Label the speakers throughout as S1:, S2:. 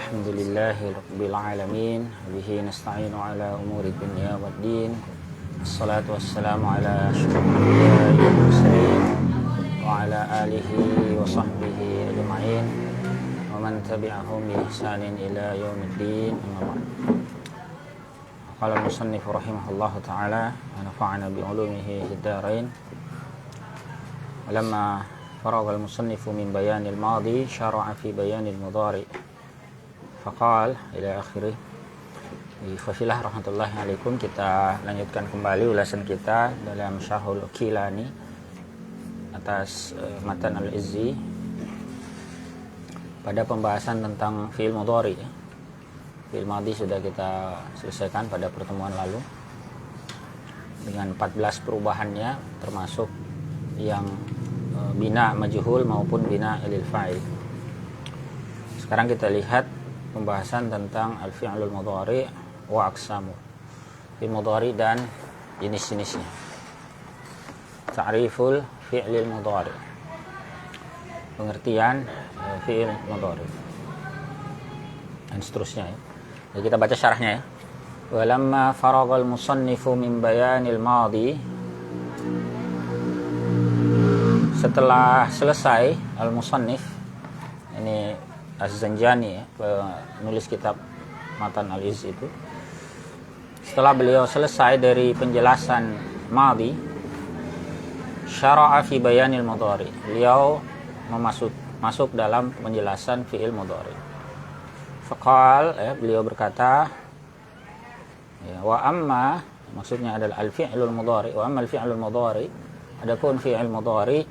S1: Alhamdulillahirabbil alamin bihi nasta'inu ala umuri dunya waddin. Assalatu wassalamu ala asyrafil anbiya'i wal mursalin wa ala alihi wa sahbihi ajma'in wa man tabi'ahum bi ihsanin ila yaumiddin. Amma ba'd. Qala al-musannif rahimahullahu ta'ala wa nafa'ana bi ulumihi fid dharain. Lamma faragha al-musannifu min bayanil madi syara'a fi bayanil mudhari'. Faqal ila akhirih. Fafilah rahmatullahi alaikum. Kita lanjutkan kembali ulasan kita dalam Syarhul Kilani atas matan Al-Izzi pada pembahasan tentang fi'il mudhari. Fi'il madhi sudah kita selesaikan pada pertemuan lalu dengan 14 perubahannya, termasuk yang bina majhul maupun bina lil fa'il. Sekarang kita lihat pembahasan tentang al-fi'lul mudhari wa aqsamu. Fi'il mudhari dan jenis-jenisnya. Ta'riful fi'lil mudhari. Pengertian fi'il mudhari. Dan seterusnya ya. Jadi kita baca syarahnya ya. Walamma faraghal musannifu min bayanil madi. Setelah selesai al-musannif, ini Az-Zanjani ya, penulis kitab matan Al-Izzi itu, setelah beliau selesai dari penjelasan madhi, syara'a fi bayanil mudhari, beliau masuk dalam penjelasan fi'il mudhari. Faqal ya, beliau berkata ya, wa amma, maksudnya adalah al-fi'lul mudhari, wa amma al-fi'lul mudhari, adapun fi'il mudhari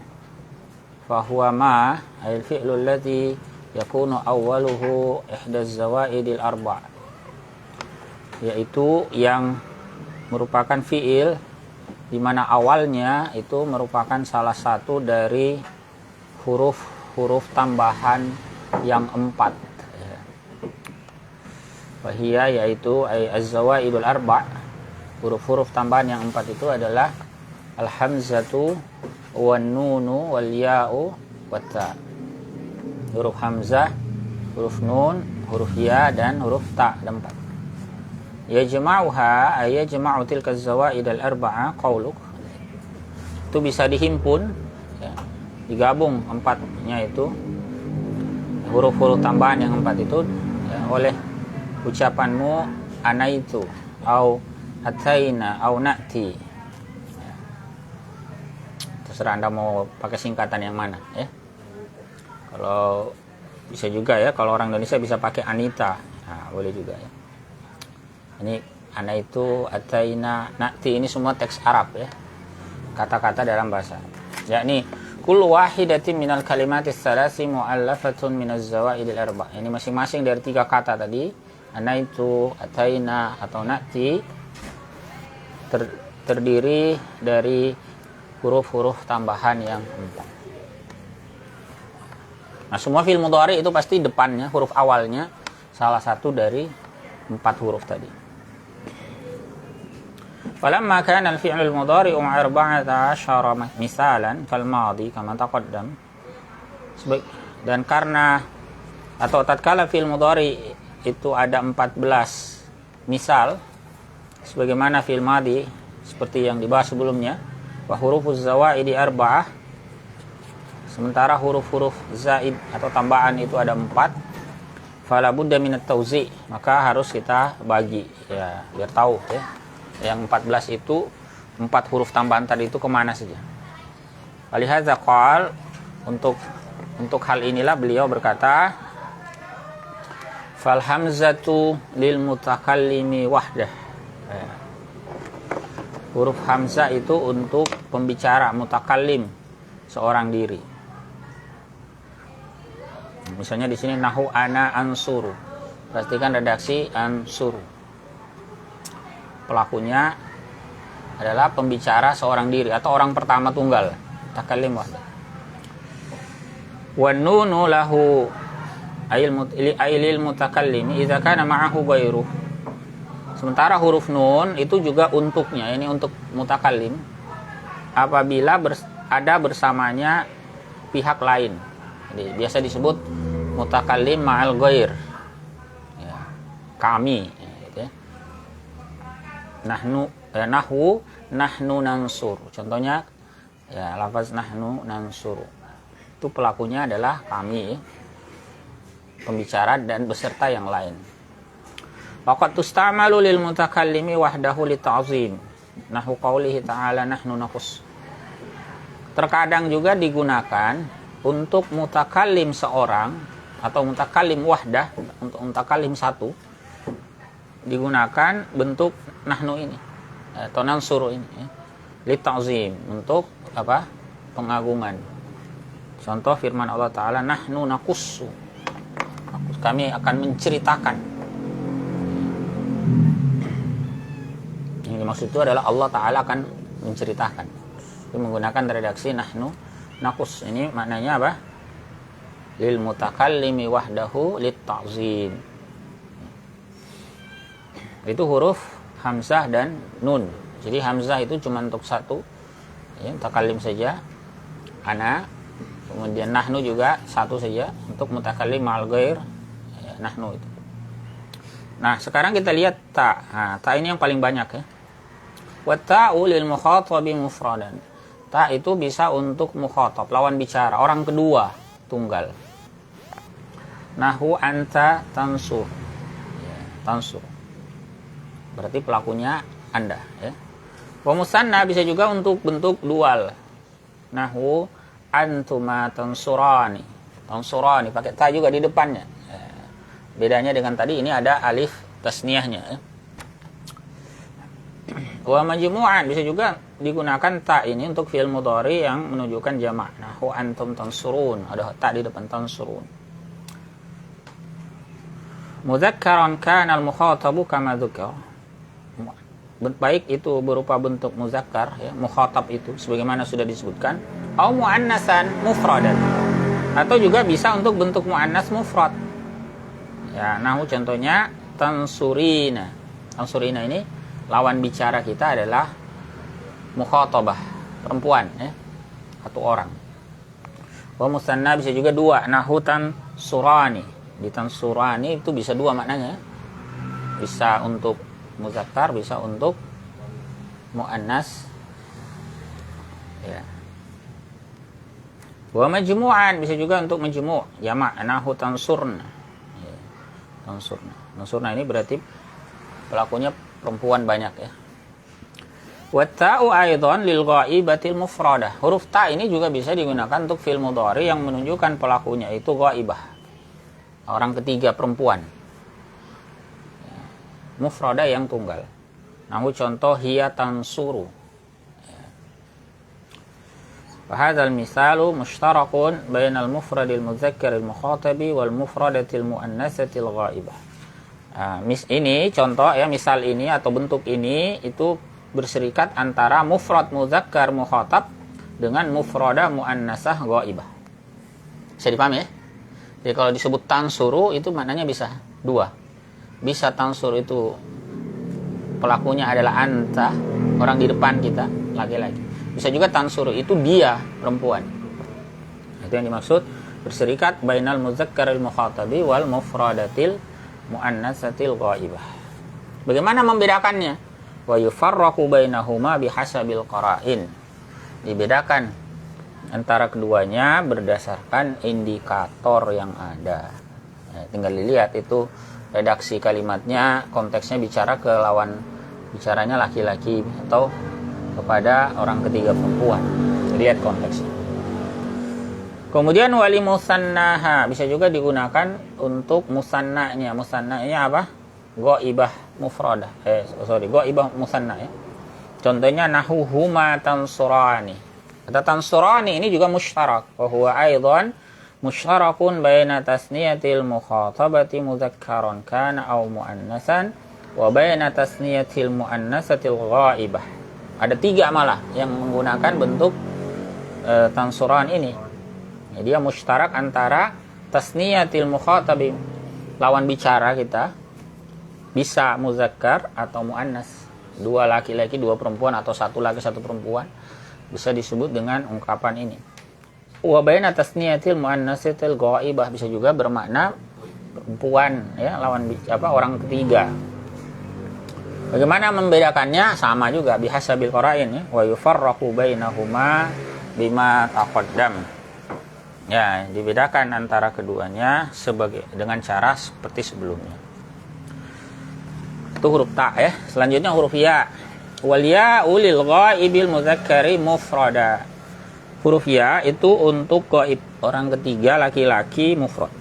S1: fa huwa ma al-fi'lul ladzi yakunu awwaluhu ihdaz zawaidil arba', yaitu yang merupakan fi'il di mana awalnya itu merupakan salah satu dari huruf-huruf tambahan yang 4. Wahia, yaitu az-zawaidul arba', huruf-huruf tambahan yang 4 itu adalah al-hamzatu wan nunu wal ya'u wat ta'. Huruf hamzah, huruf nun, huruf ya, dan huruf ta, ada 4. Yajma'uha ay yajma'u tilka az-zawaid al-arba'a qauluk. Itu bisa dihimpun ya, digabung 4-nya itu, huruf-huruf tambahan yang 4 itu ya, oleh ucapanmu ana itu au ataina au na'ti ya. Terserah Anda mau pakai singkatan yang mana ya. Kalau bisa juga ya, kalau orang Indonesia bisa pakai Anita, nah, boleh juga ya. Ini ana itu, ataina, na'ti, ini semua teks Arab ya, kata-kata dalam bahasa. Yakni kullu wahidatin minal kalimatis salasi mu'allafatun minaz zawaidil arba'. Ini masing-masing dari 3 kata tadi, ana itu, ataina atau na'ti, terdiri dari huruf-huruf tambahan yang 4. Nah, semua fi'il mudhari itu pasti depannya, huruf awalnya salah satu dari 4 huruf tadi. Falamma kana al-fi'lul mudhari'u 14 misalan kal madhi kama taqaddam. Dan karena atau tatkala fi'il mudhari itu ada 14 misal sebagaimana fi'il madhi seperti yang dibahas sebelumnya, wa hurufuz zawaidi 4, sementara huruf-huruf zaid atau tambahan itu ada 4, fala budda minat tauzi', maka harus kita bagi ya, biar tahu ya, yang 14 itu 4 huruf tambahan tadi itu kemana saja. Walihadza qal, untuk hal inilah beliau berkata, fal hamzatu lil mutakallimi wahdah ya. Huruf hamzah itu untuk pembicara, mutakallim, seorang diri. Misalnya di sini nahu ana ansuru, pastikan redaksi ansuru. Pelakunya adalah pembicara seorang diri atau orang pertama tunggal, takallim wahdah. Wan nunu lahu ailil mutakallim idza kana ma'ahu ghairu. Sementara huruf nun itu juga untuknya, ini untuk mutakallim apabila ada bersamanya pihak lain. Jadi biasa disebut mutakallim ma'al ghair. kami, gitu ya. Nahnu nansur. Contohnya ya lafaz nahnu nansur. Itu pelakunya adalah kami, pembicara dan beserta yang lain. Waqad tusta'malu lil mutakallimi wahdahu li ta'zim. Nahu qaulihi ta'ala nahnu naqus. Terkadang juga digunakan untuk mutakallim seorang atau mutakallim wahdah, untuk mutakallim satu, digunakan bentuk nahnu ini atau nansuru ini ya. Li ta'zim, untuk apa? Pengagungan. Contoh firman Allah Ta'ala, nahnu naqussu. Kami akan menceritakan. Yang dimaksud itu adalah Allah Ta'ala akan menceritakan. Itu menggunakan redaksi nahnu naqus. Ini maknanya apa? Lil mutakallimi wahdahu lit ta'zim. Itu huruf hamzah dan nun. Jadi hamzah itu cuma untuk satu, ya, mutakallim saja, ana. Kemudian nahnu juga satu saja untuk mutakallim ma'al ghair, ya, nahnu itu. Nah, sekarang kita lihat ta. Nah, ta ini yang paling banyak ya. Wa ta'u lil mukhatabi mufradan. Ta itu bisa untuk mukhatab, lawan bicara, orang kedua, tunggal. Nahu anta tansur. Ya, tansur. Berarti pelakunya Anda ya. Wa musanna bisa juga untuk bentuk dual. Nahu antuma tansurani. Tansurani pakai ta juga di depannya. Ya. Bedanya dengan tadi, ini ada alif tasniyahnya ya. Wa majmu'an bisa juga digunakan ta ini untuk fi'il mudhari yang menunjukkan jamak. Nahu antum tansurun, ada ta di depan tansurun. Mudzakkaran kana al-mukhatabu kama dzukira. Baik itu berupa bentuk muzakkar ya, mukhatab itu sebagaimana sudah disebutkan, au muannasan mufradan, atau juga bisa untuk bentuk muannas mufrad. Ya, nahu contohnya tansurina. Tansurina ini lawan bicara kita adalah mukhatabah, perempuan ya, satu orang. Wa musanna bisa juga dua, nahu tansurani. Di tansurani itu bisa dua maknanya. Bisa untuk muzakkar, bisa untuk muannas ya. Wa majmu'an bisa juga untuk majmu', jamak, nahu tansurna ya. Tansurna ini berarti pelakunya perempuan banyak ya. Wa ta'u aidan lil ghaibatil mufradah. Huruf ta ini juga bisa digunakan untuk fi'il mudhari yang menunjukkan pelakunya itu ghaibah, orang ketiga, perempuan. Mufrada yang tunggal. Nahu contoh hiya tansuru. Fahadzal misalu mushtarakun bainal mufradil muzakkiril mukhatabi wal mufradatil muannasatil ghaibah. Ini contoh ya, misal ini atau bentuk ini itu berserikat antara mufrad muzakkar mukhatab dengan mufrada muannasah ghaibah. Bisa dipahami ya? Jadi kalau disebut tansuru itu maknanya bisa dua. Bisa tansur itu pelakunya adalah anta, orang di depan kita, laki-laki. Bisa juga tansur itu dia, perempuan. Itu yang dimaksud berserikat bainal muzakkiril mukhatabi wal mufradatil muannasatil ghaibah. Bagaimana membedakannya? Wa yufarraqu bainahuma bihasabil qara'in. Dibedakan antara keduanya berdasarkan indikator yang ada. Tinggal dilihat itu redaksi kalimatnya, konteksnya bicara ke lawan bicaranya laki-laki atau kepada orang ketiga perempuan. Lihat konteksnya. Kemudian wali musannaha bisa juga digunakan untuk musannanya. Musannanya apa? Ghaibah mufradah. Ghaibah musanna ya. Contohnya nahu huma tansurani. Kata tansurani ini juga musytarak. Wa huwa aidan musytarakun baina tasniyatil mukhatabati mudzakkaran kana aw muannasan wa baina tasniyatil muannasatil ghaibah. Ada tiga malah yang menggunakan bentuk tansuran ini. Ya, dia musytarak antara tasniyatil mukhatabi, lawan bicara kita, bisa muzakkar atau muannas, dua laki-laki dua perempuan atau satu laki satu perempuan, bisa disebut dengan ungkapan ini. Wa baina tasniyatil muannasatil ghaibah bisa juga bermakna perempuan, ya, lawan orang ketiga. Bagaimana membedakannya? Sama juga bihasabil qara'in, ya. Wa yufarraqu bainahuma bima taqaddam. Ya, dibedakan antara keduanya dengan cara seperti sebelumnya. Itu huruf ta, ya. Selanjutnya huruf ya. Wal ya ulil ghaibil mudzakkari mufrada. Huruf ya itu untuk ghaib, orang ketiga laki-laki mufrad.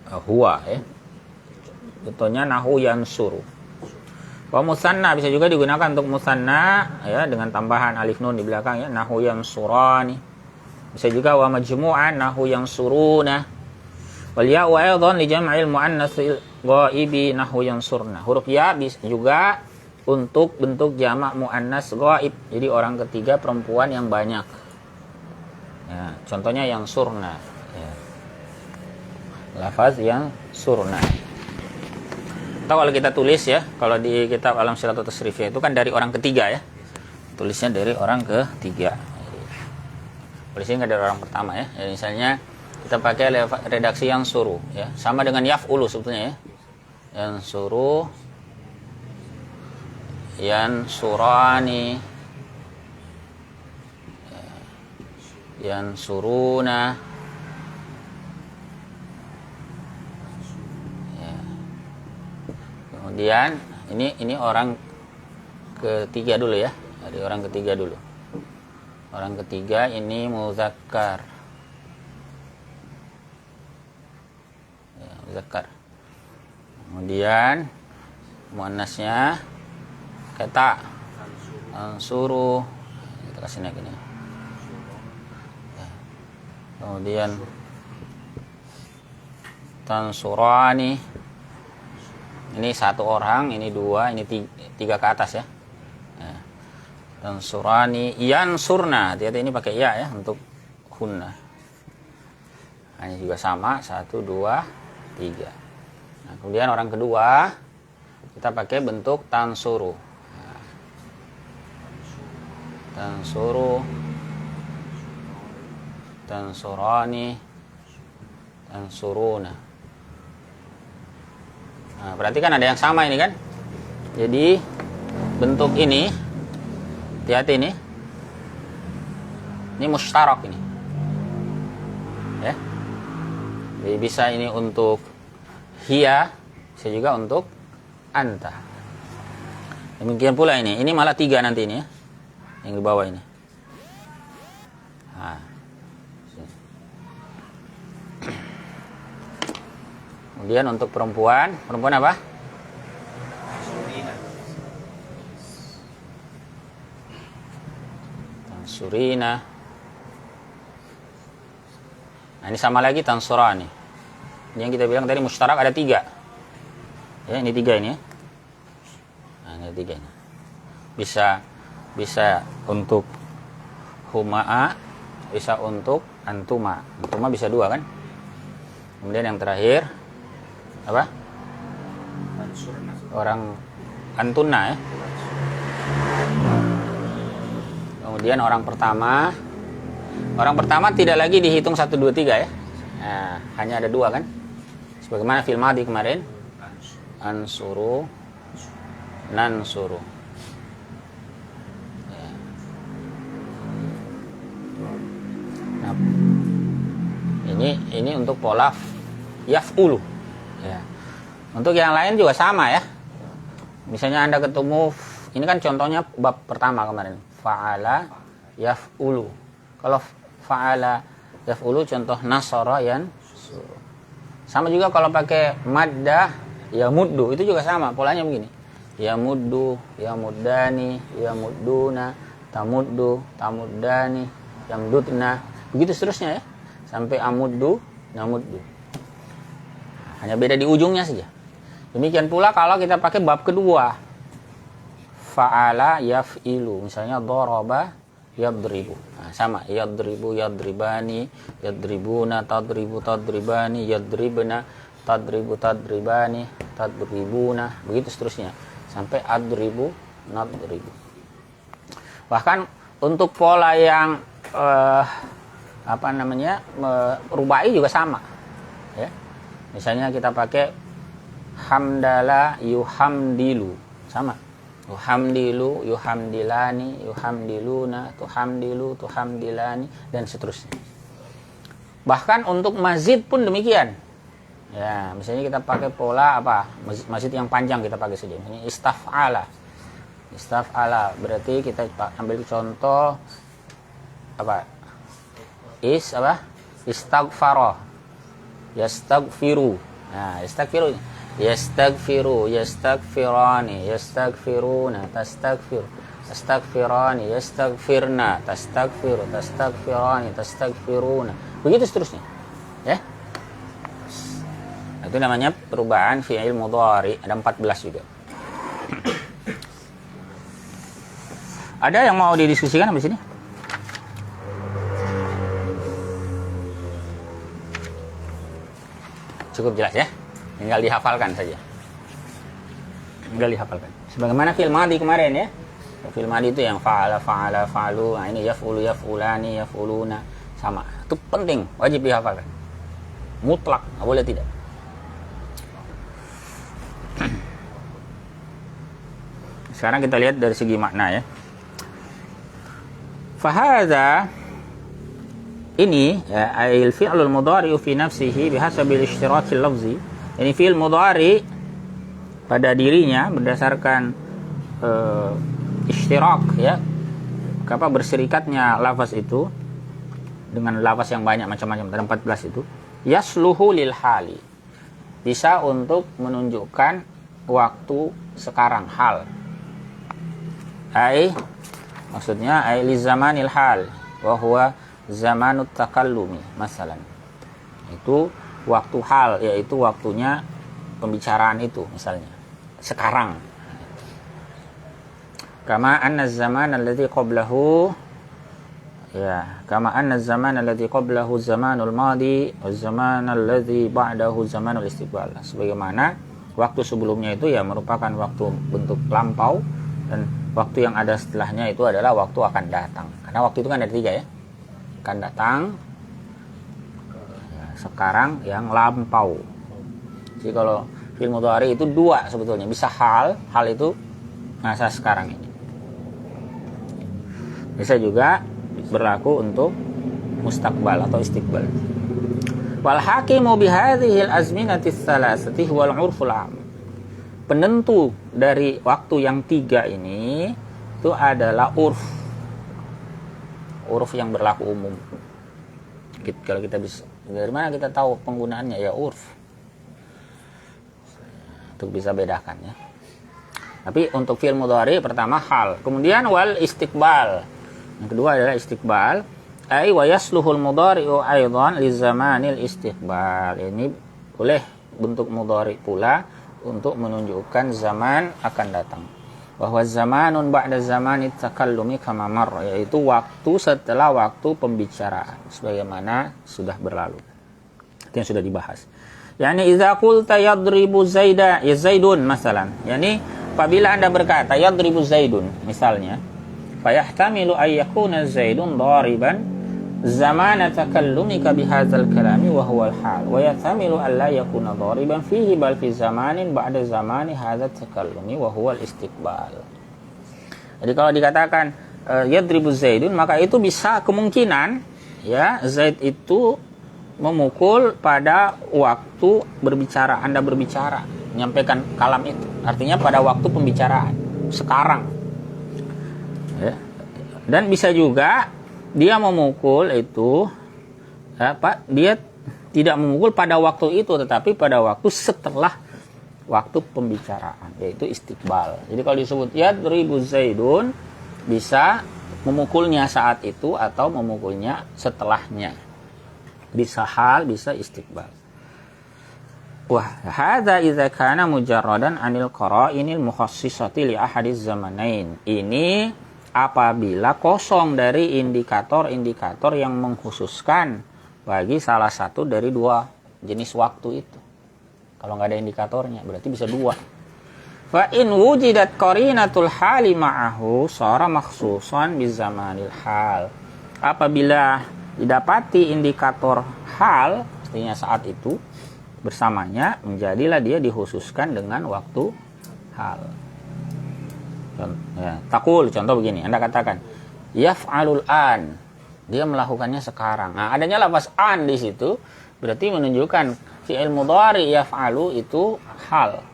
S1: Huwa, ya. Contohnya nahu yansuru. Wa musanna bisa juga digunakan untuk musanna, ya, dengan tambahan alif nun di belakang, ya. Nahu yansurani. Bisa juga wa majmu'an nahu yansuruna. Wal ya wa aidan li jam'il muannatsil ghaibi nahu yansurna. Huruf ya bisa juga untuk bentuk jamak muannas ghaib. Jadi orang ketiga perempuan yang banyak. Ya, contohnya yang surna. Ya. Lafaz yang surna. Atau kalau kita tulis, ya, kalau di kitab Alam Silat Tasrifiyah itu kan dari orang ketiga, ya. Tulisnya dari orang ketiga. Tulisnya nggak dari orang pertama, ya. Jadi misalnya kita pakai redaksi yang suruh, ya. Sama dengan yaf'ulu sebetulnya, ya. Yang suruh, yansurani, yansuruna, ya. Kemudian ini orang ketiga dulu, ya, dari orang ketiga dulu. Orang ketiga ini muzakkar, ya, muzakkar. Kemudian muannasnya kata ansuru, kita kasih naik ini. Kemudian tansurani, ini satu orang, ini dua, ini tiga ke atas, ya. Tansurani yansurna, hati-hati ini pakai ya, ya, untuk hunna. Ini juga sama, 1, 2, 3. Nah, kemudian orang kedua kita pakai bentuk tansuru. Tansuru, tansurani, tansuruna. Nah, berarti kan ada yang sama ini, kan? Jadi bentuk ini, hati-hati ini mustarak ini, ya. Jadi bisa ini untuk hiya, bisa juga untuk anta. Demikian pula ini malah 3 nanti ini, ya. Yang di bawah ini. Nah. Kemudian untuk perempuan apa? Tansurina. Nah, ini sama lagi tansurani. Yang kita bilang tadi mustarak ada 3. Ya, ini 3 ini, ya. Nah, ini 3 ini. Bisa untuk huma'a, bisa untuk antuma. Antuma bisa 2, kan? Kemudian yang terakhir apa? Orang antunna, ya. Kemudian orang pertama tidak lagi dihitung 1, 2, 3, ya. Nah, hanya ada 2, kan? Sebagaimana fil madi kemarin, ansuru, nansuru. Ini untuk pola yaf'ulu, ya. Untuk yang lain juga sama, ya. Misalnya Anda ketemu, ini kan contohnya bab pertama kemarin, fa'ala yaf'ulu. Kalau fa'ala yaf'ulu contoh nasara yansuru. Sama juga kalau pakai maddah yamuddu, itu juga sama polanya begini. Yamuddu, yamuddani, yamudduna, tamuddu, tamuddani, yamdudna, begitu seterusnya, ya. Sampai amuddu, namuddu. Hanya beda di ujungnya saja. Demikian pula kalau kita pakai bab kedua, fa'ala yaf'ilu, misalnya daraba yadribu. Nah, sama, yadribu, yadribani, yadribuna, tadribu, tadribani, yadribna, tadribu, tadribani, tadribuna, begitu seterusnya sampai adribu, nadribu. Bahkan untuk pola yang rubai juga sama, ya. Misalnya kita pakai hamdala yuhamdilu, sama. Yuhamdilu, yuhamdilani, yuhamdiluna, tuhamdilu, tuhamdilani, dan seterusnya. Bahkan untuk mazid pun demikian. Ya, misalnya kita pakai pola apa? Mazid yang panjang kita pakai saja. Ini istaf'ala. Istaf'ala berarti kita ambil contoh apa? Istaghfara. Yastaghfiru. Nah, yastaghfiru. Yastaghfiru, yastaghfirani, yastaghfiruna, tastaghfir, tastaghfirani, yastaghfirna, tastaghfiru, tastaghfirani, tastaghfiruna. Begitu seterusnya. Ya. Itu namanya perubahan fi'il mudhari, ada 14 juga. Ada yang mau didiskusikan di sini? Cukup jelas ya? Tinggal dihafalkan saja. Tinggal dihafalkan. Sebagaimana fi'il madhi kemarin ya. Fi'il madhi itu yang fa'ala, fa'ala, fa'alu. Nah, ini yaf'ulu, yaf'ulani, yaf'uluna. Sama. Itu penting, wajib dihafalkan. Mutlak, nggak boleh tidak. Sekarang kita lihat dari segi makna ya. Fahadha ini ya, al-fi'lul mudhari'u fi nafsihi bihasabil ishtirakil lafzi. Ini fi'il mudhari pada dirinya berdasarkan ishtirak ya. Apa berserikatnya lafaz itu dengan lafaz yang banyak macam-macam, ada 14 itu. Yasluhu lil hali. Bisa untuk menunjukkan waktu sekarang, hal. Maksudnya li zamanil hal wa huwa zamanut takallumi masalan. Itu waktu hal, yaitu waktunya pembicaraan itu misalnya sekarang. Kama anna zaman alladhi qablahu ya, kama anna zaman alladhi qablahu zamanul madi wa zaman alladhi ba'dahu zamanul istiqbal. Sebagaimana waktu sebelumnya itu ya merupakan waktu bentuk lampau, dan waktu yang ada setelahnya itu adalah waktu akan datang. Karena waktu itu kan ada 3 ya. Akan datang, sekarang, yang lampau. Jadi kalau fi'il mudhari itu 2 sebetulnya. Bisa hal itu masa sekarang ini. Bisa juga berlaku untuk mustaqbal atau istiqbal. Wal hakimu bihadhil azminati tsalatsati wal 'urful 'am. Penentu dari waktu yang 3 ini itu adalah urf yang berlaku umum. Kalau kita bisa, dari mana kita tahu penggunaannya? Ya urf, untuk bisa bedakan ya. Tapi untuk fi'il mudhari pertama hal, kemudian wal istiqbal. Yang kedua adalah istiqbal. Ai wa yasluhul mudhari'u aidan li zamanil istiqbal. Ini boleh bentuk mudhari pula untuk menunjukkan zaman akan datang. Bahwa zamanun ba'da zamanit takallumi kama marra, yaitu waktu setelah waktu pembicaraan sebagaimana sudah berlalu. Itu yang sudah dibahas. Yani idza qulta yadribu zaida ya zaidun masalan. Yani apabila Anda berkata yadribu zaidun misalnya, fayahtamilu ay yakuna zaidun dariban zaman takallumika bihadzal kalami wa huwa al-hal wa yahtamilu an la yakuna dariban fihi bal fi zamanin ba'da zamani hadzal takallumi wa huwa al-istiqbal. Jadi kalau dikatakan yadribu zaidun, maka itu bisa kemungkinan ya Zaid itu memukul pada waktu berbicara, Anda berbicara, menyampaikan kalam itu. Artinya pada waktu pembicaraan sekarang. Ya. Dan bisa juga dia memukul itu dia tidak memukul pada waktu itu, tetapi pada waktu setelah waktu pembicaraan, yaitu istiqbal. Jadi kalau disebut yadribu zaidun, bisa memukulnya saat itu atau memukulnya setelahnya. Bisa hal, bisa istiqbal. Wah, hadza idza kana mujarradan anil qara'inil mukhassisati li ahadiz zamanain. Ini apabila kosong dari indikator-indikator yang mengkhususkan bagi salah satu dari 2 jenis waktu itu. Kalau nggak ada indikatornya, berarti bisa 2. Fa in wujidat qarinatul hali ma'ahu shara makhsusan bizamanil hal. Apabila didapati indikator hal, artinya saat itu, bersamanya, menjadilah dia dikhususkan dengan waktu hal. Ya, takul, contoh begini, Anda katakan yaf'alul an, dia melakukannya sekarang. Nah, adanya lafaz an di situ berarti menunjukkan fi'il mudhari yaf'alu itu hal,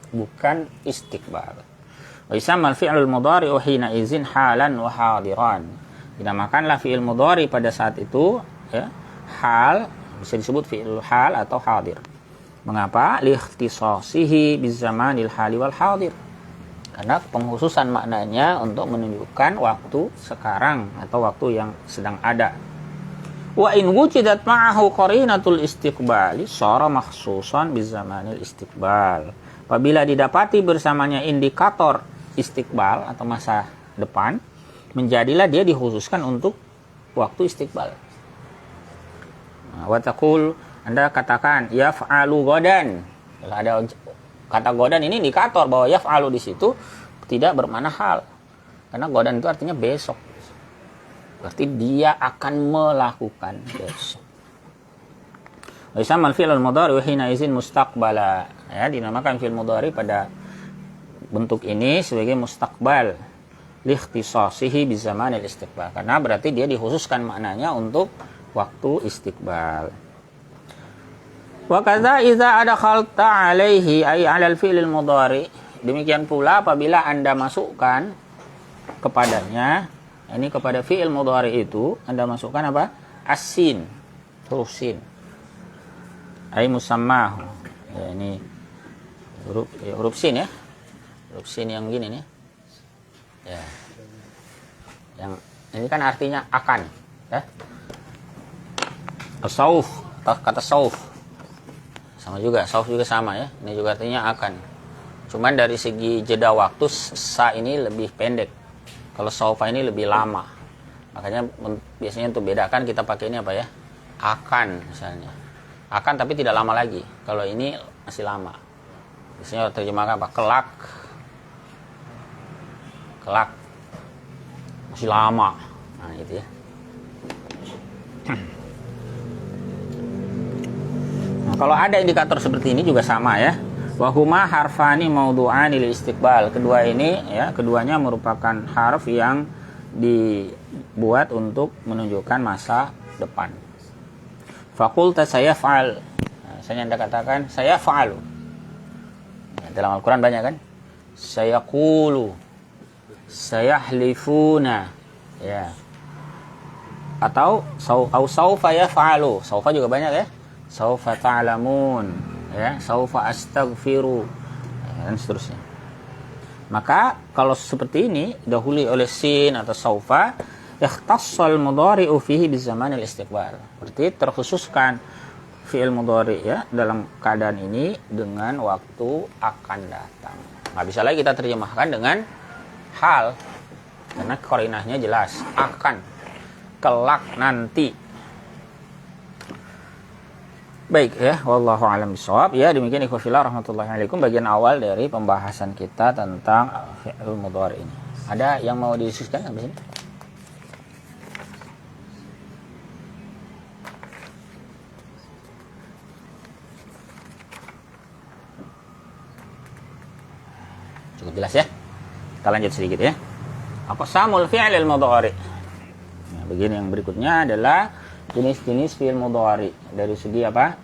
S1: bukan istiqbal. Wa yusamma al-fi'lul mudhari hina izin halan wa hadiran. Dinamakanlah fi'il mudhari pada saat itu ya, hal, bisa disebut fi'il hal atau hadir. Mengapa? Liikhtisasihi bizamanil hali wal hadir. Karena penghususan maknanya untuk menunjukkan waktu sekarang atau waktu yang sedang ada. Wa in wujidat ma'ahu qarinatul istiqbali shara makhsusan bizamanil istiqbal. Apabila didapati bersamanya indikator istiqbal atau masa depan, menjadilah dia dikhususkan untuk waktu istiqbal. Nah, wa taqul, Anda katakan yaf'alu godan. Kalau ada kata godan ini indikator bahwa yaf'alu di situ tidak bermakna hal. Karena godan itu artinya besok. Berarti dia akan melakukan besok. Wa yusamma al-fi'l al-mudhari wa hina izin mustaqbala. Ya, dinamakan fi'il mudhari pada bentuk ini sebagai mustaqbal liikhtisasihi bi zamanil istiqbal. Karena berarti dia dikhususkan maknanya untuk waktu istiqbal. Wa kadza idza adkhalta alaihi ay 'ala al-fi'l al-mudhari. Demikian pula apabila Anda masukkan kepadanya, ini kepada fi'il mudhari itu Anda masukkan apa? As-sin, huruf sin. Ay musammahu. Ya, ini huruf sin ya. Huruf sin yang gini nih. Ya. Yang ini kan artinya akan, ya. Sauf, kata sauf. Sama juga, sauf juga sama ya. Ini juga artinya akan. Cuman dari segi jeda waktu sa ini lebih pendek. Kalau saufa ini lebih lama. Makanya biasanya untuk bedakan kita pakai ini apa ya? Akan misalnya. Akan tapi tidak lama lagi. Kalau ini masih lama. Biasanya terjemahkan apa? Kelak. Kelak. Masih lama. Nah, gitu ya. Nah, kalau ada indikator seperti ini juga sama ya. Wahuma harfani maudu'ani lil istiqbal. Kedua ini ya, keduanya merupakan harf yang dibuat untuk menunjukkan masa depan. Faqulta sayaf'al. Nah, misalnya Anda katakan sayaf'alu. Ya, dalam Al-Qur'an banyak kan? Sayaqulu. Sayahlifuna. Ya. Atau saufa yaf'alu. Saufa juga banyak ya. Saufa ta'lamun. Ya, saufa astaghfiru, dan seterusnya. Maka kalau seperti ini dahului oleh sin atau saufa, ikhtassal mudhari'u fihi bizamanil istiqbal. Berarti terkhususkan fi'il mudhari ya dalam keadaan ini dengan waktu akan datang. Nggak bisa lagi kita terjemahkan dengan hal, karena qarinahnya jelas akan, kelak, nanti. Baik ya, wallahu a'lam bishawab. Ya, demikian ikhwan fillah rahmatullahi alaikum bagian awal dari pembahasan kita tentang fi'il mudhari ini. Ada yang mau didiskusikan habis ini? Cukup jelas ya? Kita lanjut sedikit ya. Aqsamul fi'il mudhari. Nah, begini yang berikutnya adalah jenis-jenis fi'il mudhari dari segi apa?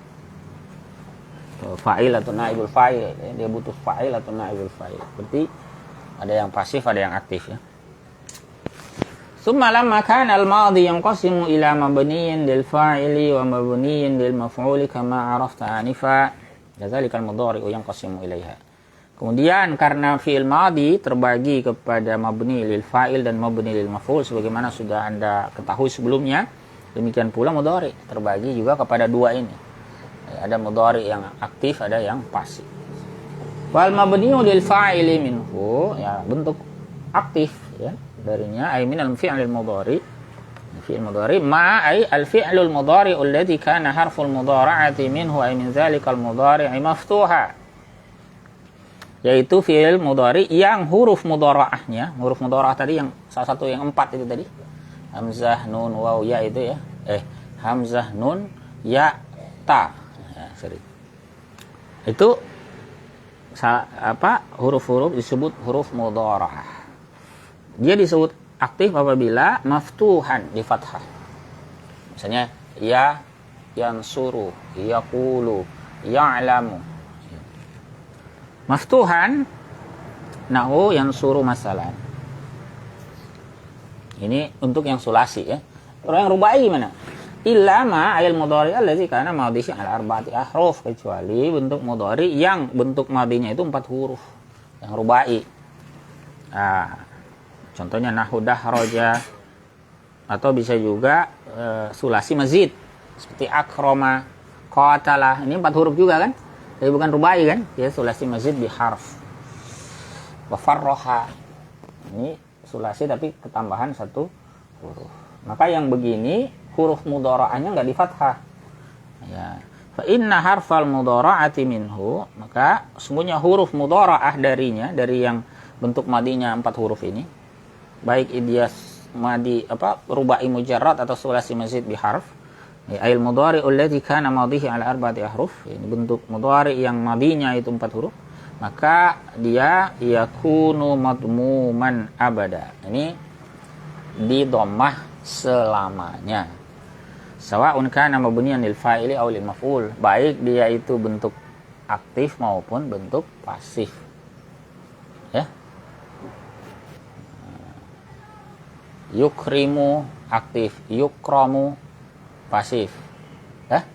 S1: Fa'il atau naibul fa'il. Dia butuh fa'il atau naibul fa'il. Berarti ada yang pasif, ada yang aktif ya. Tsumma lamma kana al-madhi yanqasimu ila mabniyin lil fa'ili wa mabniyin lil maf'uli kama 'arafta anifa, kadzalika al-mudhari'u yanqasimu ilaiha. Kemudian karena fi'il madhi terbagi kepada mabni lil fa'il dan mabni lil maf'ul sebagaimana sudah Anda ketahui sebelumnya, demikian pula mudhari terbagi juga kepada dua ini. Ada mudhari yang aktif, ada yang pasif. Wal mabniu lil fa'ili minhu, ya bentuk aktif ya darinya ay min al fi'l al mudhari. Fi'il mudhari ma ay al fi'l al mudhari alladhi kana harful mudhara'ati minhu ay min dzalika al mudhari' maftuha. Yaitu fi'il mudhari yang huruf mudhara'ahnya, huruf mudhara'ah tadi yang salah satu yang 4 itu tadi. Hamzah, nun, waw, ya itu ya. Hamzah, nun, ya, ta. Ya, Itu huruf-huruf disebut huruf mudhara'ah. Dia disebut aktif apabila maftuhan di fathah. Misalnya ya, yansuru, yaqulu, ya'lamu. Maftuhan nahu yansuru masalan. Ini untuk yang sulasi ya. Kalau yang rubai gimana? Illa ma ayal mudhari allazi kana madhihi ala arba'ati ahruf, kecuali bentuk mudhari yang bentuk madinya itu 4 huruf. Yang rubai. Nah, contohnya nahu dahraja, atau bisa juga sulasi mazid seperti akroma, qatala. Ini 4 huruf juga kan? Jadi bukan rubai kan? Dia sulasi mazid bi harf. Wa farraha. Ini sulasi tapi ketambahan 1 huruf. Maka yang begini huruf mudhara'ahnya enggak di fathah. Ya. Fa inna harfal mudhara'ati minhu, maka sungguhnya huruf mudhara'ah darinya, dari yang bentuk madinya 4 huruf ini, baik dia madi rubai mujarrad atau sulasi mazid bi harf, ayil mudhari alladhi kana madhihi ala arba'ati ahruf, ini bentuk mudhari yang madinya itu 4 huruf, maka dia yakunu madmuman abada. Ini di dhammah selamanya. Sawa'un kana mabniyan lil fa'ili aw lil maf'ul, baik dia itu bentuk aktif maupun bentuk pasif. Ya. Yukrimu aktif, yukramu pasif. Ya.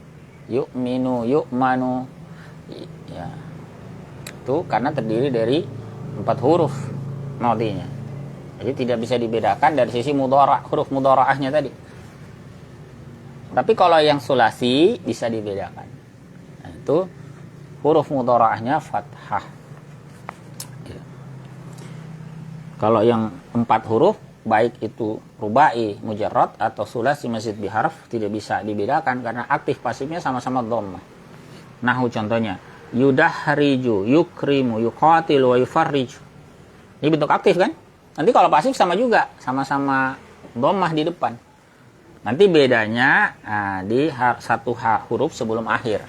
S1: Yu'minu, yu'manu. Ya. Itu karena terdiri dari 4 huruf madinya. Jadi tidak bisa dibedakan dari sisi mudhara', huruf mudhara'ahnya tadi. Tapi kalau yang sulasi bisa dibedakan. Nah, itu huruf mudhara'ahnya fathah. Ya. Kalau yang 4 huruf, baik itu rubai mujarrad atau sulasi mazid bi harf, tidak bisa dibedakan karena aktif pasifnya sama-sama dhammah. Nahu contohnya, yudahriju, yukrimu, yuqatilu wa yufarriju. Ini bentuk aktif kan? Nanti kalau pasif sama juga, sama-sama dhammah di depan. Nanti bedanya di 1 huruf sebelum akhir.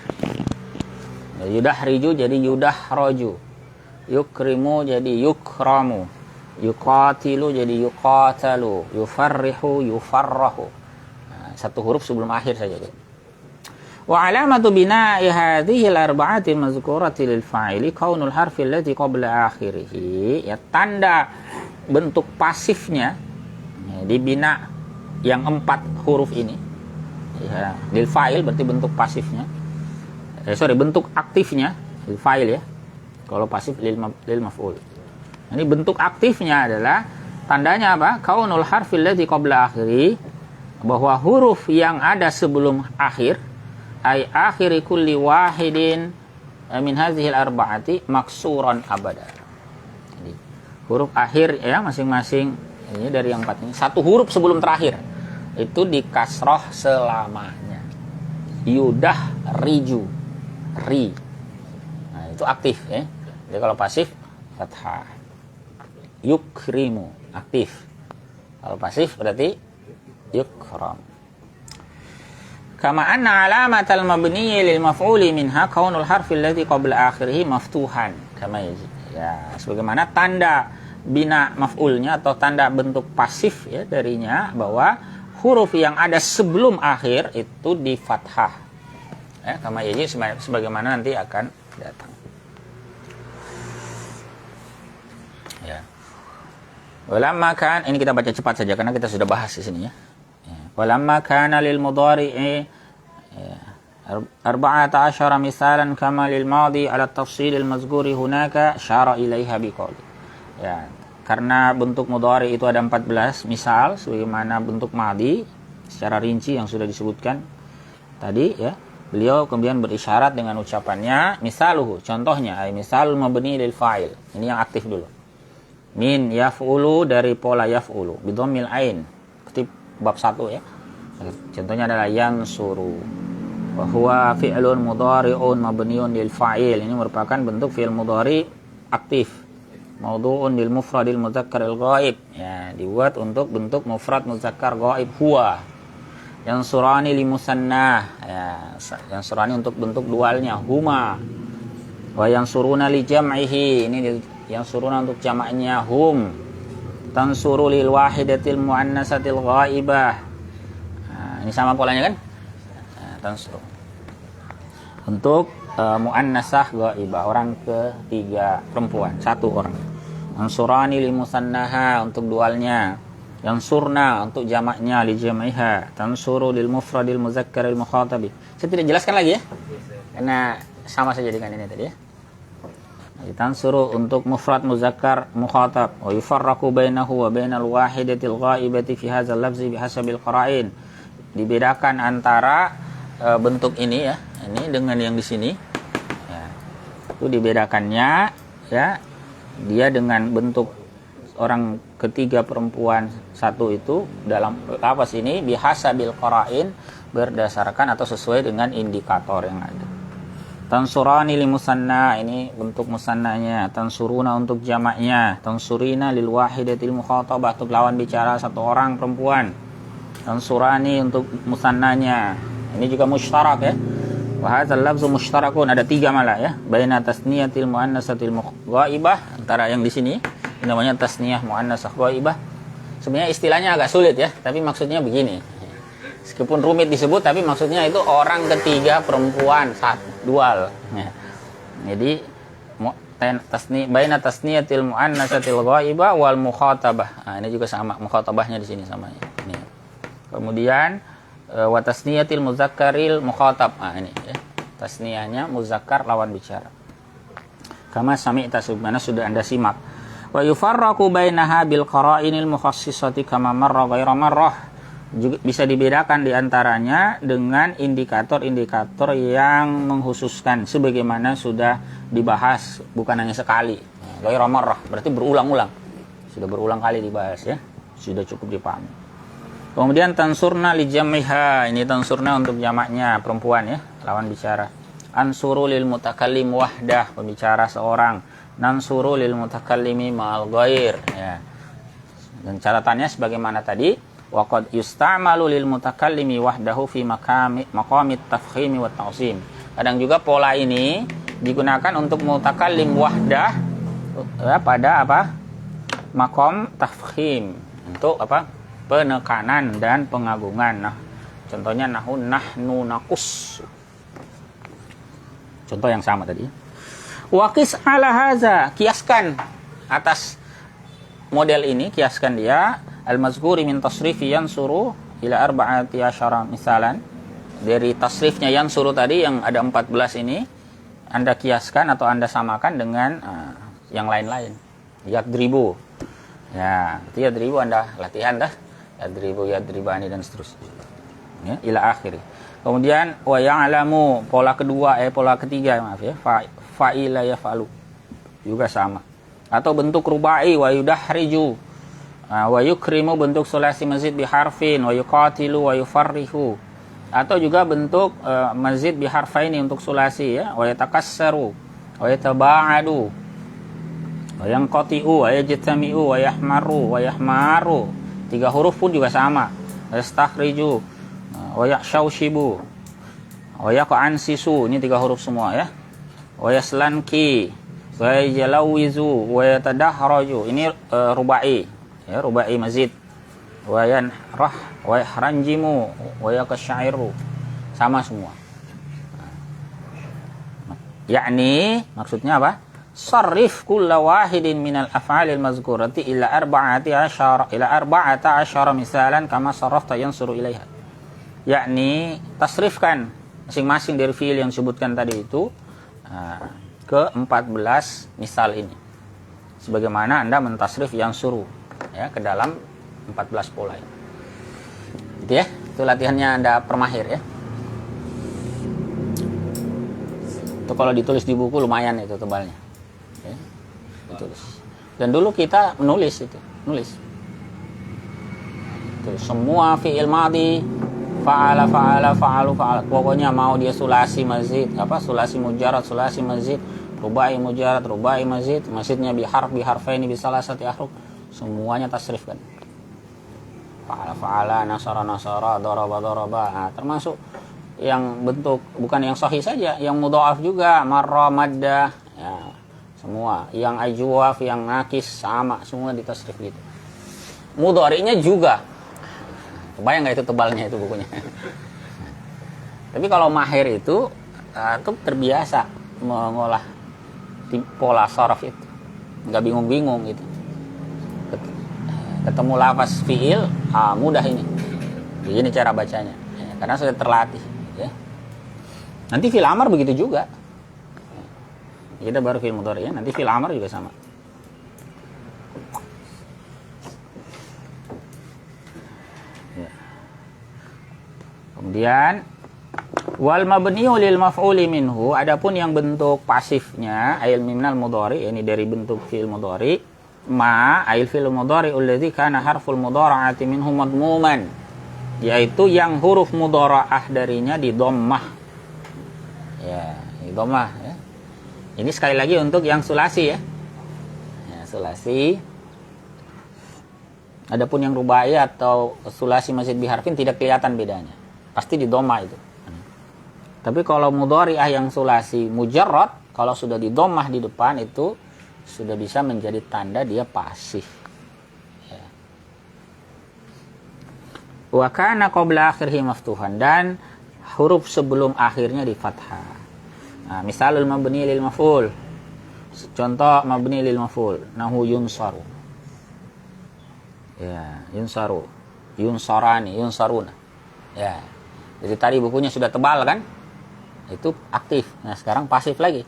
S1: Yudahriju jadi yudahraju, yukrimu jadi yukramu, yuqatilu jadi yuqatalu, yufarrihu yufarrahu. 1 huruf sebelum akhir saja. Wa alamatu bina'i hadhihi al-arba'ati mazkurati lil fa'ili kaunul harfi allati qabla akhirih. Ya, tanda bentuk pasifnya dibina yang 4 huruf ini. Ya, lil fa'il berarti bentuk pasifnya. Bentuk aktifnya lil fa'il ya. Kalau pasif lil maf'ul. Ini bentuk aktifnya adalah tandanya apa? Kaunul harfi allati qabla akhiri, bahwa huruf yang ada sebelum akhir, ay akhiri kulli wahidin min hadhihi al-arba'ati maksuran abada. Jadi, huruf akhir ya masing-masing ini dari yang 4 ini, 1 huruf sebelum terakhir itu dikasroh selamanya. Yudah riju, ri. Nah, itu aktif ya. Jadi kalau pasif fathah. Yukrimu aktif. Kalau pasif berarti yukram. Kama anna alamatal mabniyyi lil maf'uli minha kaunul harfi alladhi qabla akhirih maftuhan. Kama ya, sebagaimana tanda bina maf'ulnya atau tanda bentuk pasif ya darinya, bahwa huruf yang ada sebelum akhir itu di fathah. Ya, kama yaji sebagaimana nanti akan datang. Ya. Walamma kan, ini kita baca cepat saja karena kita sudah bahas di sini ya. Walamma kana lil mudhari'i 14 misalan kama lil madi ala tafsil al mazkuri hunaka syara ilaiha biqauli. Ya, karena bentuk mudhari itu ada 14 misal sebagaimana bentuk madi secara rinci yang sudah disebutkan tadi ya. Beliau kemudian berisyarat dengan ucapannya misaluhu, contohnya ay misalul mabni lil fa'il. Ini yang aktif dulu. Min yaf'ulu, dari pola yaf'ulu bidhammil ain. Ketik bab 1 ya. Contohnya adalah yansuru. Wa huwa fi'lun mudhari'un mabniun lil fa'il. Ini merupakan bentuk fi'il mudhari aktif. Mawdu'un lil mufradil mudzakkaril ghaib. Ya, dibuat untuk bentuk mufrad muzakkar ghaib huwa. Yansurani li musanna, ya, yansurani untuk bentuk dualnya, huma. Wa yansuruna li jam'ihi, ini yansuruna untuk jamaknya, hum. Tansuru lil wahidatil muannasatil ghaibah. Nah, ini sama polanya kan? Nah, tansuru. Untuk muannasah ghaibah, orang ketiga perempuan, satu orang. Yansurani li musannaha untuk dualnya. Yansurna untuk jamaknya, li jam'iha. Tansuru lil mufradil muzakkaril mukhatabi. Saya tidak jelaskan lagi ya, karena sama saja dengan ini tadi ya. Tansuru untuk mufrad muzakkar mukhatab. Wa yufarraqu bainahu wa bainal wahidatil ghaibati fi hadzal lafzi bihasabil qara'in. Dibedakan antara bentuk ini ya, ini dengan yang di sini. Ya. Itu dibedakannya ya, dia dengan bentuk orang ketiga perempuan satu itu dalam lafaz ini bihasabil qara'in, berdasarkan atau sesuai dengan indikator yang ada. Tansurani li musanna, ini bentuk musannanya. Tansuruna untuk jamaknya. Tansurina lil wahidatil mukhatabah, untuk lawan bicara satu orang perempuan. Tansurani untuk musannanya, ini juga mushtarak ya. Wa hadzal lafzu mushtarakun, ada tiga malah ya. Baina tasniyatil muannasatil ghaibah, antara yang di sini namanya tasniyah muannasah ghaibah. Sebenarnya istilahnya agak sulit ya, tapi maksudnya begini. Meskipun rumit disebut, tapi maksudnya itu orang ketiga perempuan, dual. Ya. Jadi baina tasniyatil muannasatil ghaibah wal mukhatabah. Nah, ini juga sama, mukhatabahnya di sini sama ya. Ini. Kemudian wa tasniyatil muzakkaril mukhatab. Nah, ini ya. Tasniyahnya muzakkar lawan bicara. Kama sami'ta, sebagaimana sudah Anda simak. Wa yufarraqu bainaha bil qara'inil mukhassisati kama marra ghaira marrah. Juga bisa dibedakan diantaranya dengan indikator-indikator yang mengkhususkan sebagaimana sudah dibahas, bukan hanya sekali. Ghaira marrah berarti berulang-ulang. Sudah berulang kali dibahas ya. Sudah cukup dipahami. Kemudian tansurna li jam'iha, ini tansurna untuk jamaknya perempuan ya, lawan bicara. Ansuru lil mutakallim wahdah, pembicara seorang. Nansuru lil mutakallimi ma'al ghair ya. Dan catatannya sebagaimana tadi, wa qad yusta'malu lil mutakallimi wahdahu fi maqamit tafkhimi wa ta'zim. Kadang juga pola ini digunakan untuk mutakallim wahdah ya, pada apa? Maqam tafkhim, untuk apa? Penekanan dan pengagungan. Nah, contohnya nahnu naqus. Contoh yang sama tadi. Waqis ala haza, kiaskan atas model ini, kiaskan dia al-mazkuri min tasrifi yansuru ila arba'ati asyara misalan. Dari tasrifnya yansuru tadi yang ada 14 ini, Anda kiaskan atau Anda samakan dengan yang lain-lain. Yadribu. Ya, itu yadribu Anda latihan dah. Yadribu, yadribani dan seterusnya. Ya, ila akhiri. Kemudian wa ya'lamu, pola kedua pola ketiga maaf ya. Fa'ila yaf'alu juga sama, atau bentuk rubai wa yudahriju, wa yukrimu bentuk sulasi mazid biharfin, wa yuqatilu wa yufarrihu, atau juga bentuk mazid biharfaini untuk sulasi ya, wa yatakassaru wa yataba'adu wa yanqati'u wa yajtami'u wa yahmaru wa yahmaru, tiga huruf pun juga sama. Wa yastakhriju wa yashawshibu wa yaqansisu, ini tiga huruf semua ya. Wa yaslanki wa yajlawizu wa yatadahraju, ini rubai ya, rubai mazid. Wa yanrah wa yahranjimu wa yakashairu, sama semua. Yakni maksudnya apa? Sarrif kulla wahidin minal af'alil mazkurati ila arba'ata asyara misalan kama sarrafta yansuru ilaiha. Yakni tasrifkan masing-masing dari fiil yang disebutkan tadi itu ke 14 misal ini, sebagaimana Anda mentasrif yang suruh ya ke dalam 14 pola ini. Gitu ya, itu latihannya Anda permahir ya. Itu kalau ditulis di buku lumayan itu tebalnya ya, ditulis. Dan dulu kita menulis itu, nulis itu semua fi'il madhi, fa'ala fa'alu fa'ala, pokoknya mau dia sulasi mazid, apa sulasi mujarrad, sulasi mazid, rubai mujarrad, rubai mazid, mazidnya biharfaini bisalasati ahruf, semuanya tasrifkan. fa'ala, nasara, daraba. Nah, termasuk yang bentuk bukan yang sahih saja, yang mudha'af juga, marra, madda, ya, semua. Yang ajwaf, yang nakis sama, semua ditasrif gitu. Mudhari'nya juga. Kebayang nggak itu tebalnya itu bukunya? Tapi kalau mahir itu terbiasa mengolah pola saraf itu, nggak bingung-bingung gitu. Ketemu lafaz fiil, mudah ini. Begini cara bacanya, ya, karena sudah terlatih. Ya. Nanti fi'il amar begitu juga. Kita baru fi'il mudhari, ya. Nanti fi'il amar juga sama. Ya. Kemudian wal mabniu lil maf'uli minhu, adapun yang bentuk pasifnya ail minal mudhari, ini dari bentuk fi'il mudhari, ma ail fi'il mudhari alladzi kana harful mudhara'ati minhu madmuman, yaitu yang huruf mudhara'ah darinya di dhammah. Ya, di dhammah ya. Ini sekali lagi untuk yang sulasi ya. Ya, sulasi. Adapun yang rubai atau sulasi mazid biharfin tidak kelihatan bedanya. Pasti di dhammah itu. Tapi kalau mudhari'ah yang sulasi mujarrad, kalau sudah di dhammah di depan itu sudah bisa menjadi tanda dia pasif. Ya. Wa kana qabla akhirhi maftuhan, dan huruf sebelum akhirnya di fathah. Nah, misalul mabni lil maf'ul. Contoh mabni lil maf'ul, nahu yunsaru. Ya, yunsaru, yunsarani, yunsaruna. Ya. Jadi tadi bukunya sudah tebal kan? Itu aktif. Nah, sekarang pasif lagi.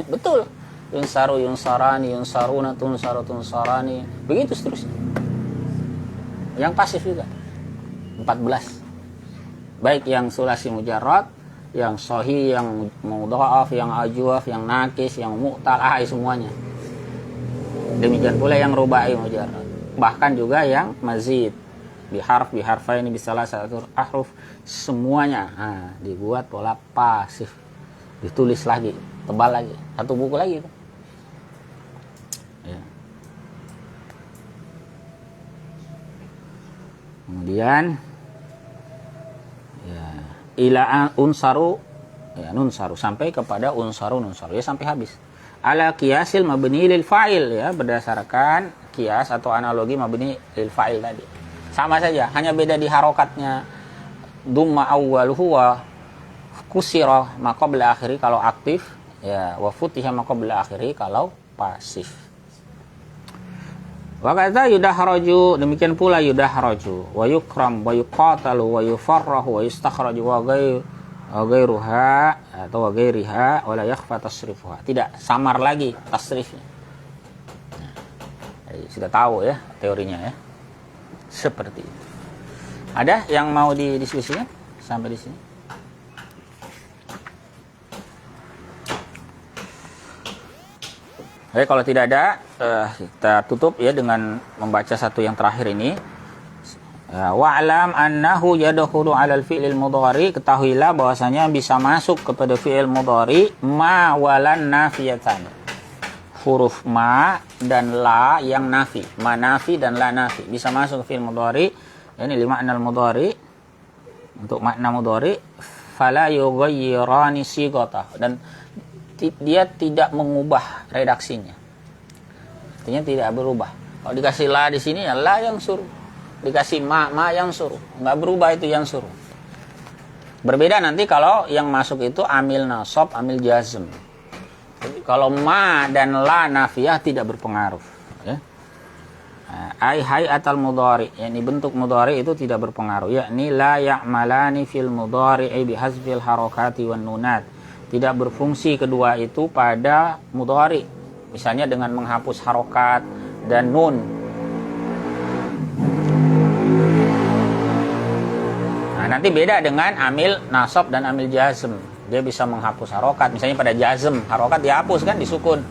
S1: Betul. Yunsaru, yunsarani, yunsaruna, tunsaru, tunsarani. Begitu seterusnya. Yang pasif juga. 14. Baik yang sulasi mujarrad, yang sahih, yang mudha'af, yang ajwaf, yang nakis, yang mu'tal, semuanya. Demikian pula yang rubai mujarrad. Bahkan juga yang mazid. Biharfaini, bisalah satu ahruf, semuanya. Nah, dibuat pola pasif. Ditulis lagi, tebal lagi. Satu buku lagi. Ya. Kemudian ya, ila unsaru, ya, nunsaru, sampai kepada unsaru ya, sampai habis. Ala qiyasil mabni lil fa'il, ya, berdasarkan kias atau analogi mabni lil fa'il tadi. Sama saja, hanya beda di harokatnya. Dumma awwaluhu wa kusira ma qabla akhiri kalau aktif, ya, wa futiha ma qabla akhiri kalau pasif. Wa kadza yudahraju, demikian pula yudahraju, wa yukram wa yuqatalu wa yufarrahu wa yustakhraju wa ghairuha atau wa ghairiha wa la yakhfa tasrifuha. Tidak samar lagi tasrifnya. Nah, sudah tahu ya teorinya ya. Seperti itu. Ada yang mau didiskusikan sampai di sini? Oke, kalau tidak ada, kita tutup ya dengan membaca satu yang terakhir ini. Wa'lam annahu yadkhulu 'alal fi'lil mudhari, ketahuilah bahwasanya bisa masuk kepada fi'il mudhari ma walan nafiyatan. Huruf ma dan la yang nafi, ma nafi dan la nafi bisa masuk ke fi'il mudhari. Ini lima makna mudhari. Untuk makna mudhari, fala yughayyirani sighata, dan dia tidak mengubah redaksinya. Artinya tidak berubah. Kalau dikasih la di sini ya la yang suruh. Dikasih ma yang suruh. Enggak berubah itu yang suruh. Berbeda nanti kalau yang masuk itu amil nasab, amil jazm. Kalau ma dan la nafiyah tidak berpengaruh, ya. Ai hayatul mudhari, yakni bentuk mudhari itu tidak berpengaruh, yakni la ya'malani fil mudhari'i bihazfil harakati wan nunat. Tidak berfungsi kedua itu pada mudhari, misalnya dengan menghapus harokat dan nun. Nah, nanti beda dengan amil nasab dan amil jazm. Dia bisa menghapus harokat, misalnya pada jazm harokat dihapus kan, disukun.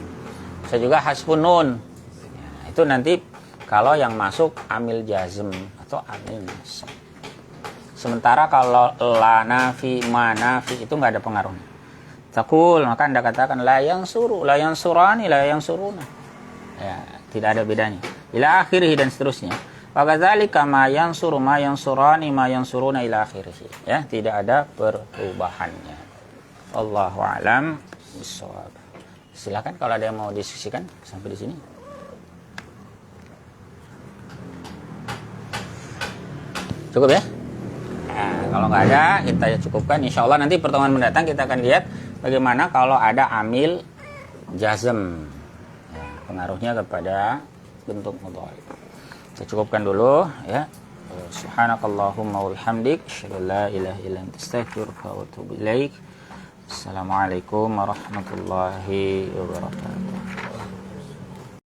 S1: Bisa juga hasfun nun. Nah, itu nanti kalau yang masuk amil jazm atau amil nasab. Sementara kalau la nafi, ma nafi itu nggak ada pengaruhnya. Takul, maka Anda katakan la yang suruh, la yang surani, la yang suruna. Ya, tidak ada bedanya. Ila akhirih dan seterusnya. Wa kadzalika ma yansuru ma yansurani ma yansuruna ila akhirih. Ya, tidak ada perubahannya. Wallahu a'lam bishawab. Silakan kalau ada yang mau diskusikan sampai di sini. Cukup ya? Nah, kalau nggak ada, kita cukupkan. Insya Allah nanti pertemuan mendatang kita akan lihat bagaimana kalau ada amil jazm. Ya, pengaruhnya kepada bentuk mudhari. Kita cukupkan dulu ya. Subhanakallahumma wa bihamdik, asyhadu an la ilaha illa anta, astaghfiruka wa atubu ilaik. Assalamualaikum warahmatullahi wabarakatuh.